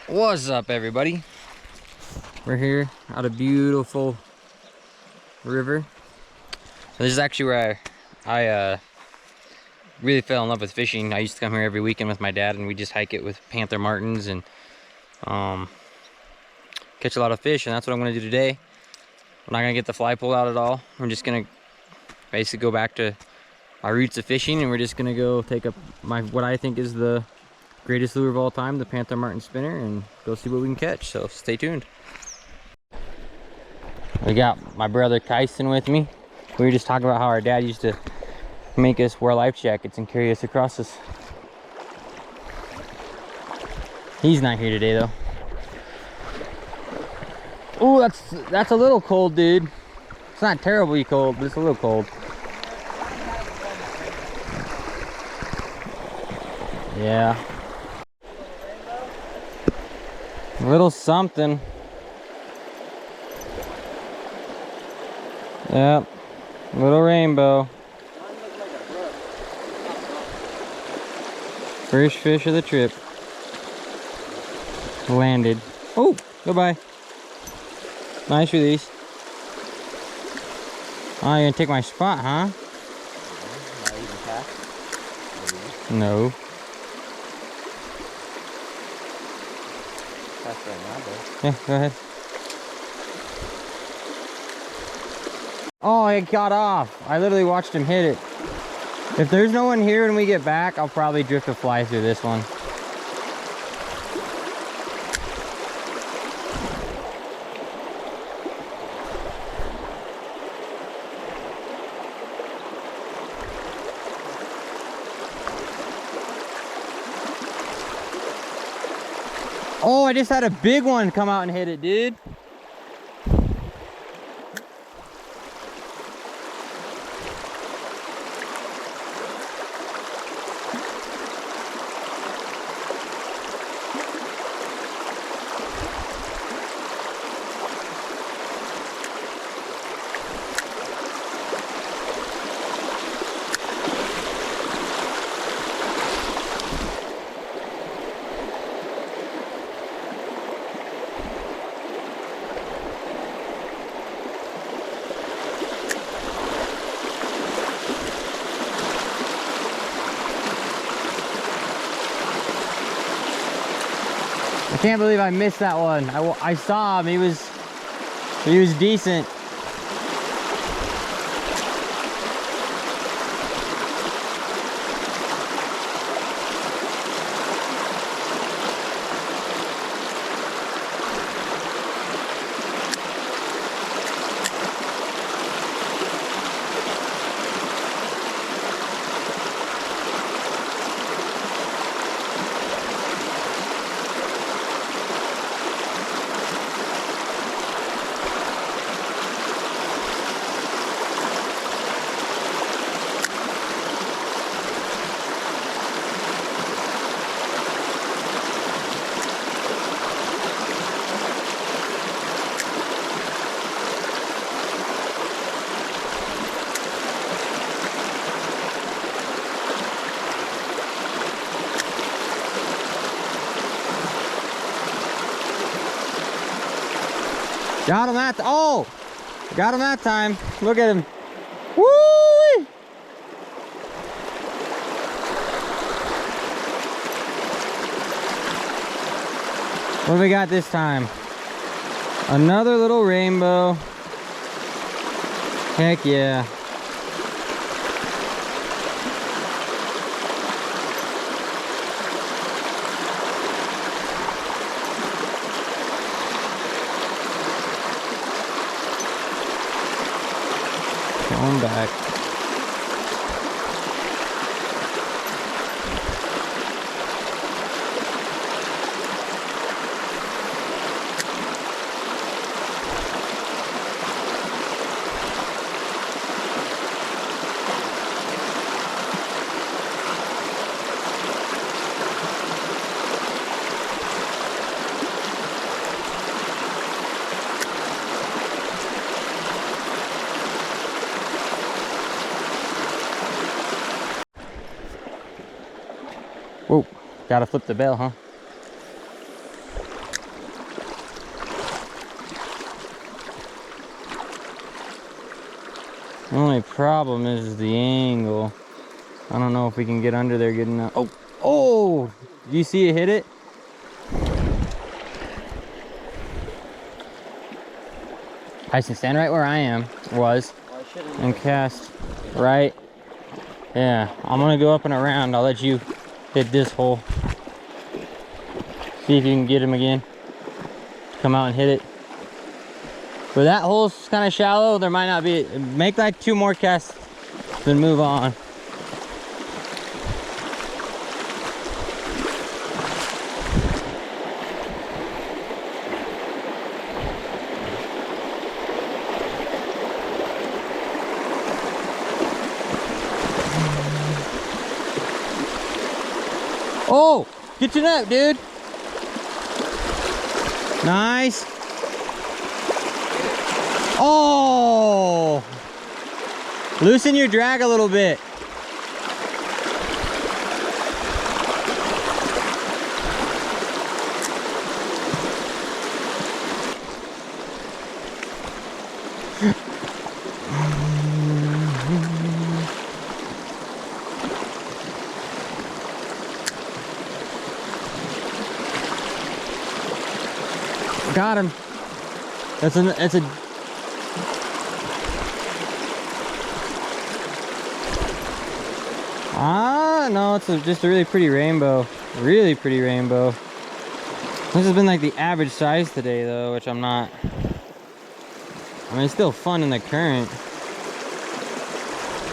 What's up, everybody? We're here at a beautiful river. This is actually where I really fell in love with fishing. I used to come here every weekend with my dad, and we just hike it with panther martins and catch a lot of fish. And that's what I'm going to do today. I'm not going to get the fly pole out at all. I'm just going to basically go back to my roots of fishing, and we're just going to go take up what I think is the greatest lure of all time, the Panther Martin spinner, and go see what we can catch. So stay tuned. We got my brother Kyson with me. We were just talking about how our dad used to make us wear life jackets and carry us across this. He's not here today though. Oh, that's a little cold, dude. It's not terribly cold, but it's a little cold. Yeah. A little something. Yep. Little rainbow. First fish of the trip. Landed. Oh, goodbye. Nice release. Oh, you're gonna take my spot, huh? No. Yeah, go ahead. Oh, it got off. I literally watched him hit it. If there's no one here when we get back, I'll probably drift a fly through this one. Oh, I just had a big one come out and hit it, dude. I can't believe I missed that one. I saw him. He was decent. Got him that. Oh, got him that time. Look at him. Woo! What do we got this time? Another little rainbow. Heck yeah. Going back. Whoa, gotta flip the bell, huh? The only problem is the angle. I don't know if we can get under there good enough. Oh, oh! Do you see it hit it? Tyson, stand right where I was, and cast right. Yeah, I'm gonna go up and around. I'll let you hit this hole. See if you can get him again. Come out and hit it. But that hole's kind of shallow. There might not be. Make like 2 more casts, then move on. Oh, get your net, dude. Nice. Oh, loosen your drag a little bit. Got him. That's a no, it's just a really pretty rainbow. Really pretty rainbow. This has been like the average size today though, which I'm not. I mean, it's still fun in the current.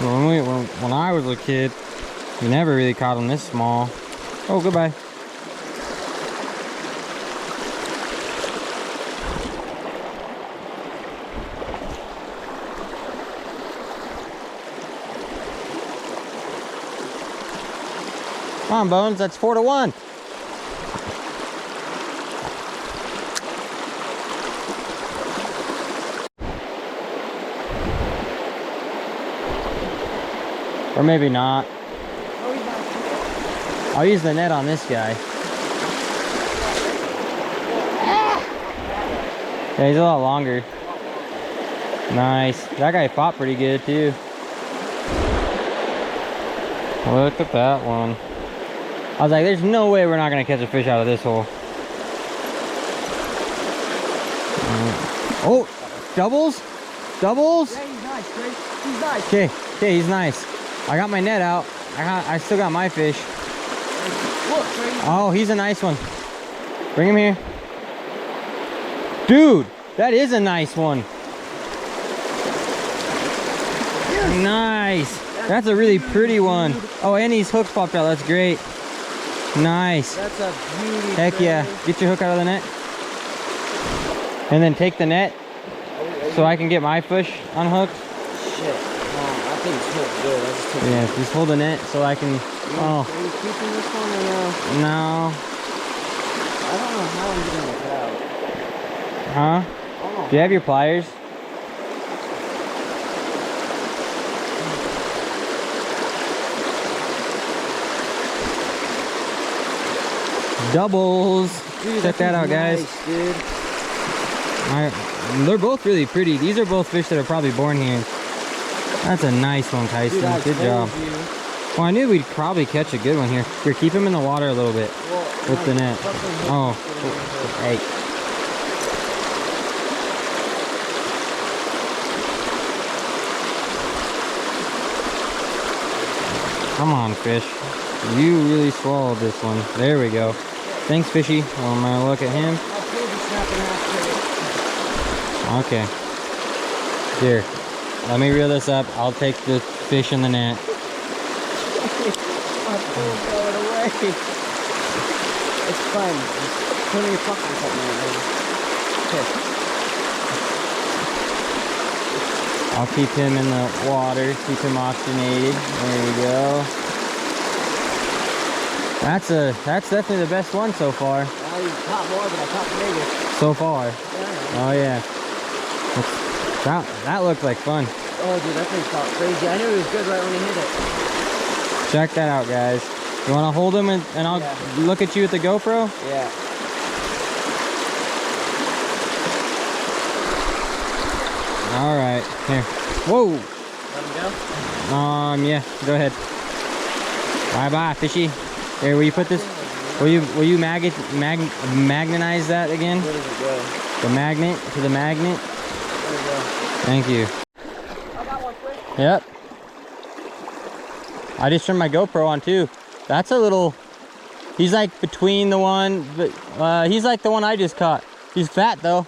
When I was a kid, we never really caught them this small. Oh, goodbye. Come on, Bones, that's 4-1. Or maybe not. I'll use the net on this guy. Yeah, he's a lot longer. Nice. That guy fought pretty good too. Look at that one. I was like, there's no way we're not gonna catch a fish out of this hole. Oh, doubles? Doubles? Yeah, he's nice, Trey. He's nice. Okay, he's nice. I got my net out. I still got my fish. Look, Trey. Oh, he's a nice one. Bring him here. Dude, that is a nice one. Nice. That's a really pretty one. Oh, and these hooks popped out. That's great. Nice. That's a beauty. Heck yeah. Get your hook out of the net. And then take the net so I can get my fish unhooked. Shit. I think it's hooked good. I just took Yeah, just hold the net so I can. Oh. Are you keeping this one or no? No. I don't know how I'm getting it out. Huh? Do you have your pliers? Doubles. Dude, Check that out, guys. Nice, dude. Alright, they're both really pretty. These are both fish that are probably born here. That's a nice one, Tyson. Dude, good job. Well, I knew we'd probably catch a good one here. Here, keep him in the water a little bit with the net. Oh, hey. Come on, fish. You really swallowed this one. There we go. Thanks, fishy. Well, I'm gonna look at him. Okay. Here, let me reel this up. I'll take the fish in the net. My phone's going away. It's fun. Just put in your pocket or something like that. Okay. I'll keep him in the water, keep him oxygenated. There we go. That's definitely the best one so far. Well, you caught more than I caught the biggest. So far. Yeah. Oh yeah. That looked like fun. Oh dude, that thing felt crazy. I knew he was good right when he hit it. Check that out, guys. You want to hold him and I'll look at you at the GoPro? Yeah. All right. Here. Whoa. Let him go? Yeah, go ahead. Bye bye, fishy. Here, will you put this? Will you magnetize that again? Where does it go? The magnet to the magnet. There we go. Thank you. I got one quick. Yep. I just turned my GoPro on too. That's a little. He's like between the one, but he's like the one I just caught. He's fat though.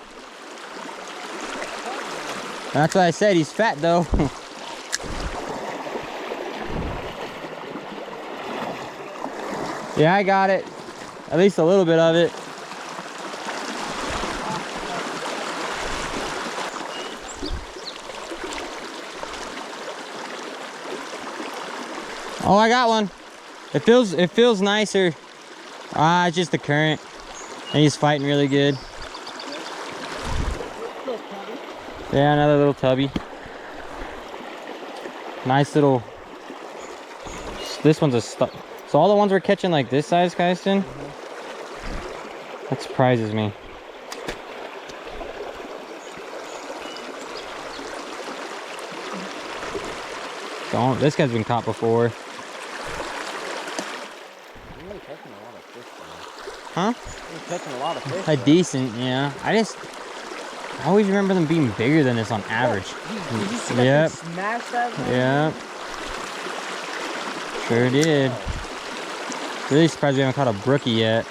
That's what I said. He's fat though. Yeah, I got it. At least a little bit of it. Oh, I got one. It feels nicer. It's just the current. And he's fighting really good. Yeah, another little tubby. Nice little. This one's a stuff. So all the ones we're catching like this size, Kysten? That surprises me. This guy's been caught before. You're really catching a lot of fish, though. Huh? You're catching a lot of fish. A decent, yeah. I always remember them being bigger than this on average. Did you see that Yep. thing smash that? Yep. Sure did. Really surprised we haven't caught a brookie yet.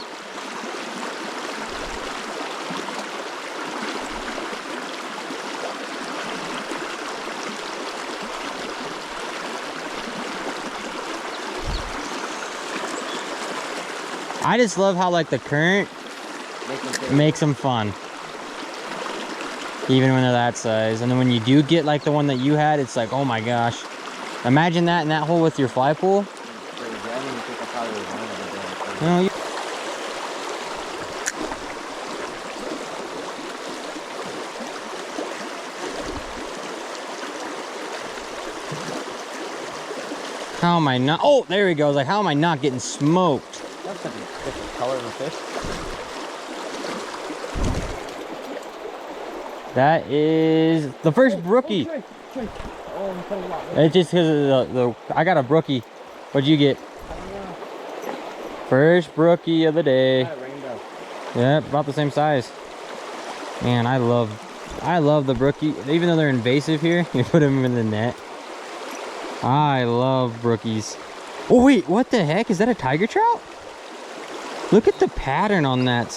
I just love how like the current makes them fun. Even when they're that size. And then when you do get like the one that you had, it's like, oh my gosh. Imagine that in that hole with your fly pool. No, you how am I not? Oh, there he goes. Like, how am I not getting smoked? That's a different color of a fish. That is the first brookie. It's just because of the I got a brookie. What'd you get? First brookie of the day. Rainbow. Yeah, about the same size. Man, I love the brookie. Even though they're invasive here, you put them in the net. I love brookies. Oh wait, what the heck? Is that a tiger trout? Look at the pattern on that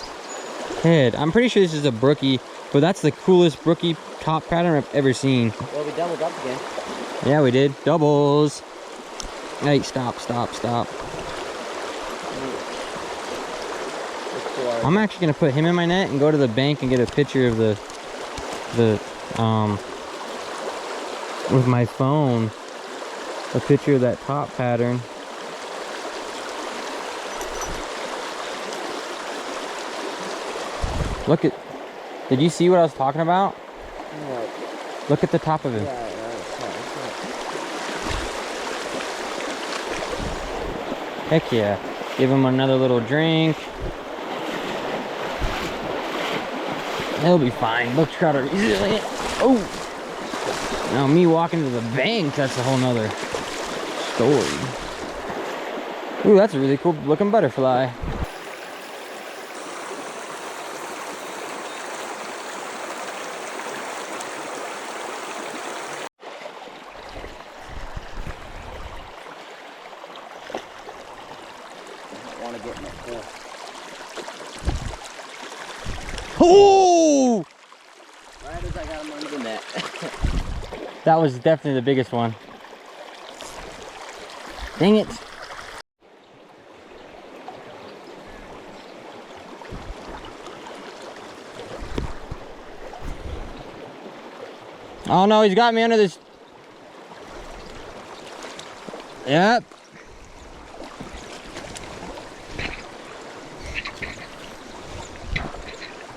head. I'm pretty sure this is a brookie, but that's the coolest brookie top pattern I've ever seen. Well, we doubled up again. Yeah, we did. Doubles. Hey, stop, stop, stop. I'm actually gonna put him in my net and go to the bank and get a picture of the with my phone, a picture of that top pattern. Look at, did you see what I was talking about? What? Look at the top of him. Yeah. Heck yeah. Give him another little drink. He'll be fine. Brook trout are resilient. Oh! Now me walking to the bank, that's a whole nother story. Ooh, that's a really cool looking butterfly. I want to get in the pool. Oh! Right as I got him under the net. That was definitely the biggest one. Dang it. Oh no, he's got me under this. Yep.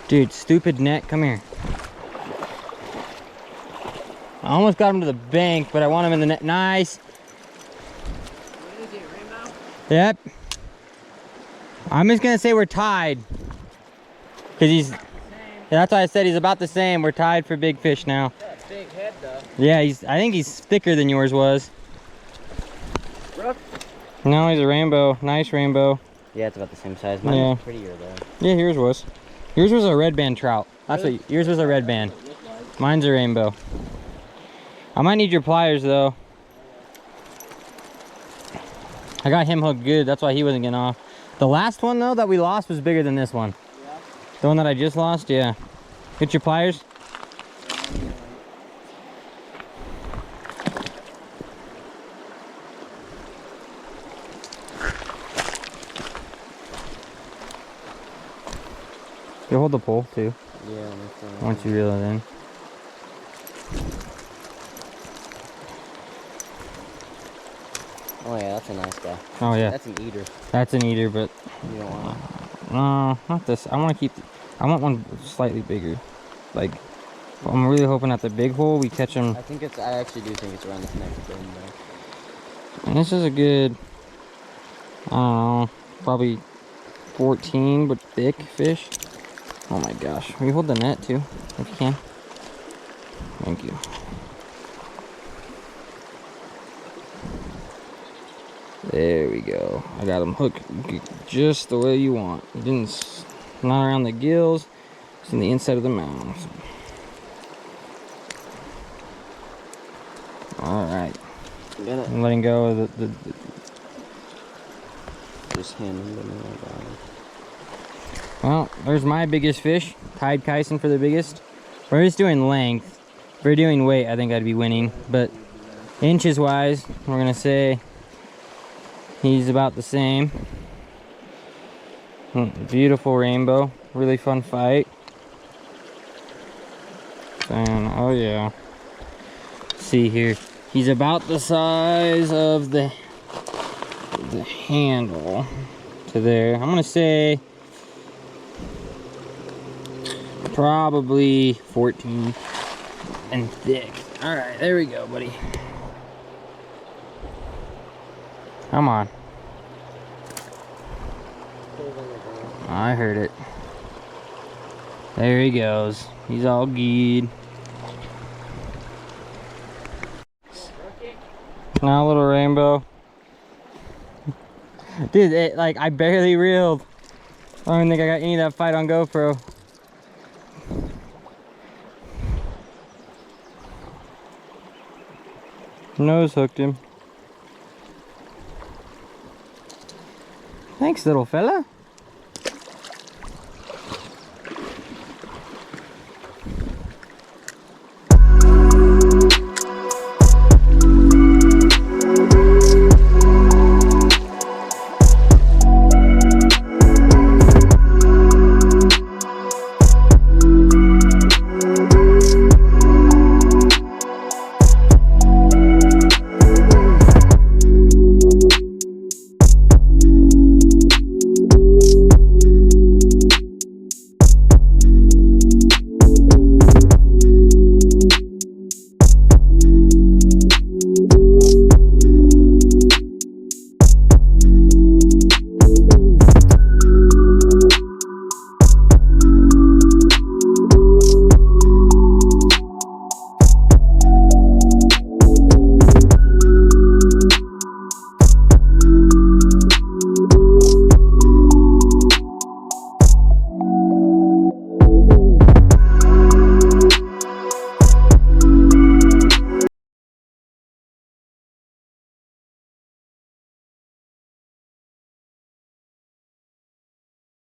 Dude, stupid net, come here. I almost got him to the bank, but I want him in the net. Nice. What is it, rainbow? Yep. I'm just gonna say we're tied. Cause he's, that's why I said he's about the same. We're tied for big fish now. Yeah, big. head though. Yeah, I think he's thicker than yours was. Rook? No, he's a rainbow. Nice rainbow. Yeah, it's about the same size. Mine was prettier though. Yeah, yours was. Yours was a red band trout. That's what yours was, a red band. Mine's a rainbow. I might need your pliers though. I got him hooked good. That's why he wasn't getting off. The last one though that we lost was bigger than this one. Yeah. The one that I just lost, yeah. Get your pliers. You hold the pole too. Yeah. Once you reel it in. Oh yeah, that's a nice guy. Oh yeah. That's an eater. That's an eater, but You don't want it. no, not this. I want to keep. I want one slightly bigger. Like, I'm really hoping at the big hole we catch him. I think it's. I actually do think it's around this next bend though. And this is a good, I don't know, probably 14, but thick fish. Oh my gosh. Will you hold the net too, if you can? Thank you. There we go. I got him hooked just the way you want. He didn't, not around the gills. It's in the inside of the mouth. All right. I'm letting go of the Just handling them like that. Well, there's my biggest fish. Tied Kyson for the biggest. We're just doing length. If we're doing weight, I think I'd be winning. But inches wise, we're gonna say he's about the same. Beautiful rainbow. Really fun fight. And oh yeah. See here. He's about the size of the handle to there. I'm gonna say probably 14 and thick. All right, there we go, buddy. Come on. I heard it. There he goes. He's all geed. Now a little rainbow. Dude, like I barely reeled. I don't even think I got any of that fight on GoPro. Nose hooked him. Thanks, little fella.